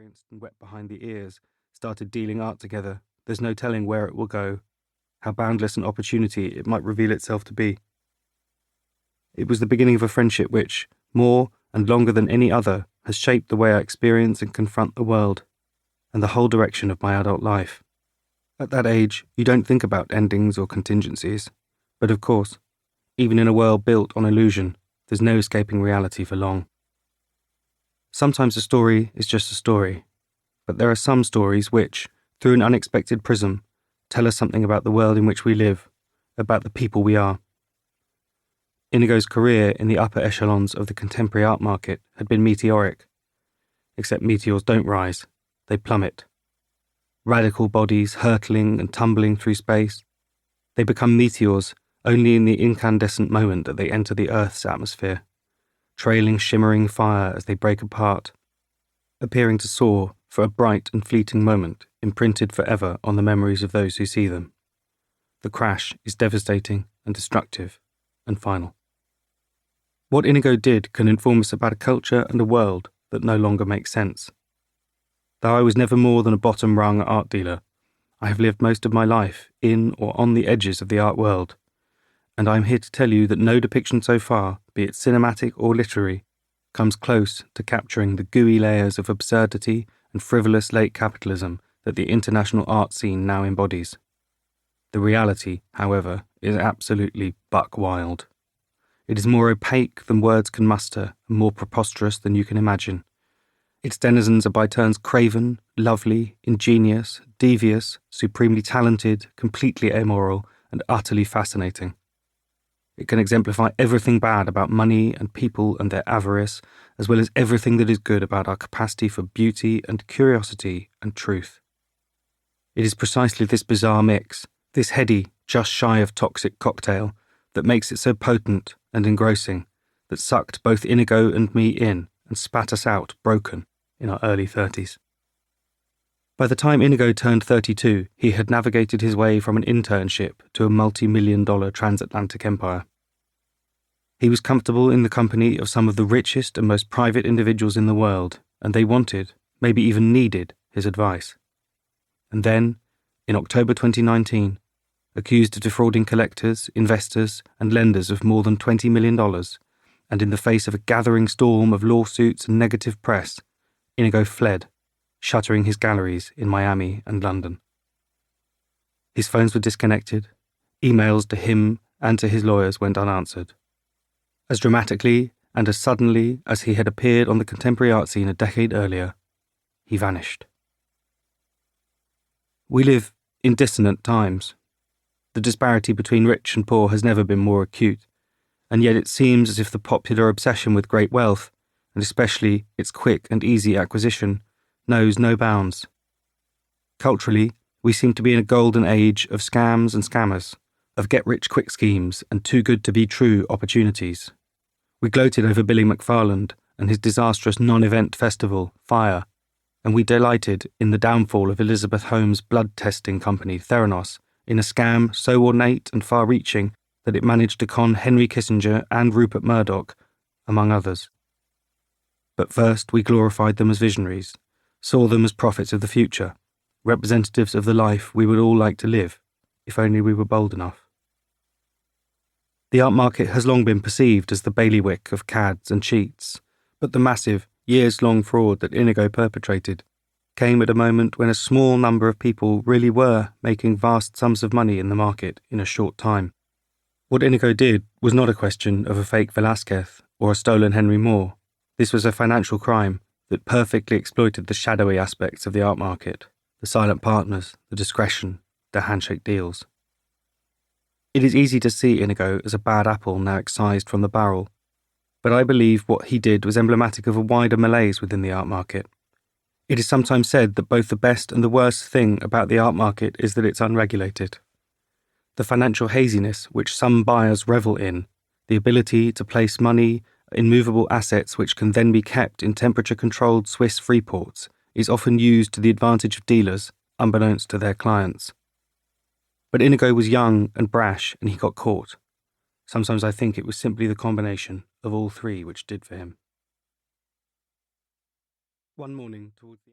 inexperienced and wet behind the ears, started dealing art together, there's no telling where it will go, how boundless an opportunity it might reveal itself to be. It was the beginning of a friendship which, more and longer than any other, has shaped the way I experience and confront the world, and the whole direction of my adult life. At that age, you don't think about endings or contingencies, but of course, even in a world built on illusion, there's no escaping reality for long. Sometimes a story is just a story, but there are some stories which, through an unexpected prism, tell us something about the world in which we live, about the people we are. Inigo's career in the upper echelons of the contemporary art market had been meteoric, except meteors don't rise, they plummet. Radical bodies hurtling and tumbling through space, they become meteors only in the incandescent moment that they enter the Earth's atmosphere, trailing shimmering fire as they break apart, appearing to soar for a bright and fleeting moment, imprinted forever on the memories of those who see them. The crash is devastating and destructive and final. What Inigo did can inform us about a culture and a world that no longer makes sense. Though I was never more than a bottom-rung art dealer, I have lived most of my life in or on the edges of the art world, and I am here to tell you that no depiction so far, be it cinematic or literary, comes close to capturing the gooey layers of absurdity and frivolous late capitalism that the international art scene now embodies. The reality, however, is absolutely buck wild. It is more opaque than words can muster and more preposterous than you can imagine. Its denizens are by turns craven, lovely, ingenious, devious, supremely talented, completely amoral, and utterly fascinating. It can exemplify everything bad about money and people and their avarice, as well as everything that is good about our capacity for beauty and curiosity and truth. It is precisely this bizarre mix, this heady, just shy of toxic cocktail, that makes it so potent and engrossing, that sucked both Inigo and me in and spat us out broken in our early 30s. By the time Inigo turned 32, he had navigated his way from an internship to a multi-million-dollar transatlantic empire. He was comfortable in the company of some of the richest and most private individuals in the world, and they wanted, maybe even needed, his advice. And then, in October 2019, accused of defrauding collectors, investors, and lenders of more than $20 million, and in the face of a gathering storm of lawsuits and negative press, Inigo fled, shuttering his galleries in Miami and London. His phones were disconnected, emails to him and to his lawyers went unanswered. As dramatically and as suddenly as he had appeared on the contemporary art scene a decade earlier, he vanished. We live in dissonant times. The disparity between rich and poor has never been more acute, and yet it seems as if the popular obsession with great wealth, and especially its quick and easy acquisition, knows no bounds. Culturally, we seem to be in a golden age of scams and scammers, of get-rich-quick schemes and too-good-to-be-true opportunities. We gloated over Billy McFarland and his disastrous non-event festival, Fire, and we delighted in the downfall of Elizabeth Holmes' blood-testing company, Theranos, in a scam so ornate and far-reaching that it managed to con Henry Kissinger and Rupert Murdoch, among others. But first we glorified them as visionaries, saw them as prophets of the future, representatives of the life we would all like to live, if only we were bold enough. The art market has long been perceived as the bailiwick of cads and cheats, but the massive, years-long fraud that Inigo perpetrated came at a moment when a small number of people really were making vast sums of money in the market in a short time. What Inigo did was not a question of a fake Velázquez or a stolen Henry Moore. This was a financial crime that perfectly exploited the shadowy aspects of the art market, the silent partners, the discretion, the handshake deals. It is easy to see Inigo as a bad apple now excised from the barrel, but I believe what he did was emblematic of a wider malaise within the art market. It is sometimes said that both the best and the worst thing about the art market is that it's unregulated. The financial haziness which some buyers revel in, the ability to place money in movable assets which can then be kept in temperature-controlled Swiss free ports, is often used to the advantage of dealers, unbeknownst to their clients. But Inigo was young and brash, and he got caught. Sometimes I think it was simply the combination of all three which did for him. One morning towards the